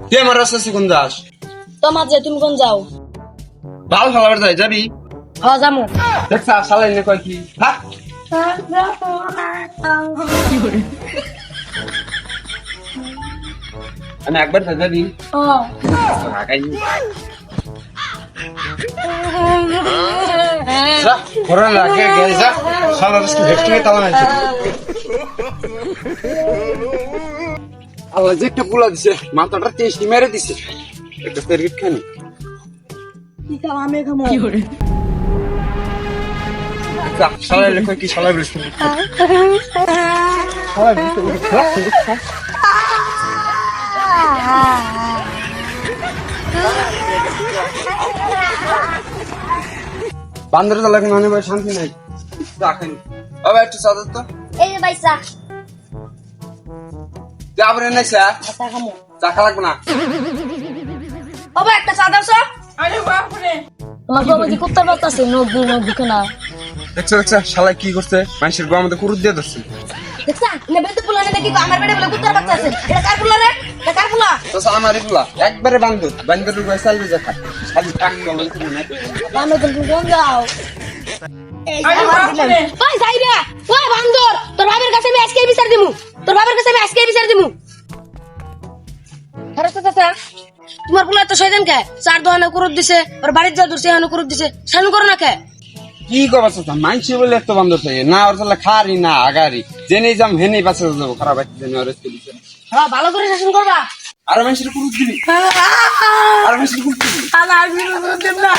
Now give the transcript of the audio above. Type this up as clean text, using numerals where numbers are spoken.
কে আমার রাস্তা কোন দাস তোমার যে তুমি কোন যাও? বাল ফালাবার যাই যাবি? হ্যাঁ যাবো। দেখছা শালাই নে কয় কি থাক। আমি একবার যাবি যা ঘোরা লাগে গেছে যা শালা রাস্তা ভেটকে তালা নাইছে। আল্লাহ যে একটা পুলা দিছে মাথাটা টেস্টি মেরে দিছে একটা পেরিট খানি কি খাও আমি খামো? শালা লেখা কি শালা বলিস বান্দর তো লাগে মনে হয় শান্তি নাই রাখেন আবার একটু সাদা তো এই যে ভাইসা যাবরে নাই স্যার আচ্ছা খামো। চাকা লাগবে না বাবা একটা চা দাও। আরে বাপ রে তোমার বাবা কি কুত্তা পাতাছে নদী নদী না দেখছো দেখছো শালা কি করছে মানুষের গো আমাদের কুরুত দিয়ে দিচ্ছে দেখছা নেবে তো পুলানে দেখি আমার পেটে বলে কুত্তার বাচ্চা আছে। এটা কার পুলা রে? এটা কার পুলা? তো আমার এগুলা একবারে বান্দর বান্দর রূপে চালবে যা খায় খালি টাক গলে না বান্দর তুমি কোন যাও? এই ওই যাই রে ওই বান্দর তোর বাবার কাছে আমি আজকে বিচার দিমু। তোর বাবার কাছে আমি আজকে বিচার দিমু। খারাপ কথা তোমার পুলা তো শয়তান কে চার দোকানে কুরুত দিছে আর বাড়ির যা দূরছে এখানে কুরুত দিছে শানু করো না কে? কি কবাস মানছি বলে এত বান্দর থাকে না ওর তাহলে খারি না আগারি জেনে যাম হেনে বাঁচা যাবো খারাপ একটা জেনে ওর দিছে হ্যাঁ ভালো করে শাসন করবা। আর মানুষের কুরুত দিবি আর মানুষের কুরুত দিবি আর কুরুত দেব না।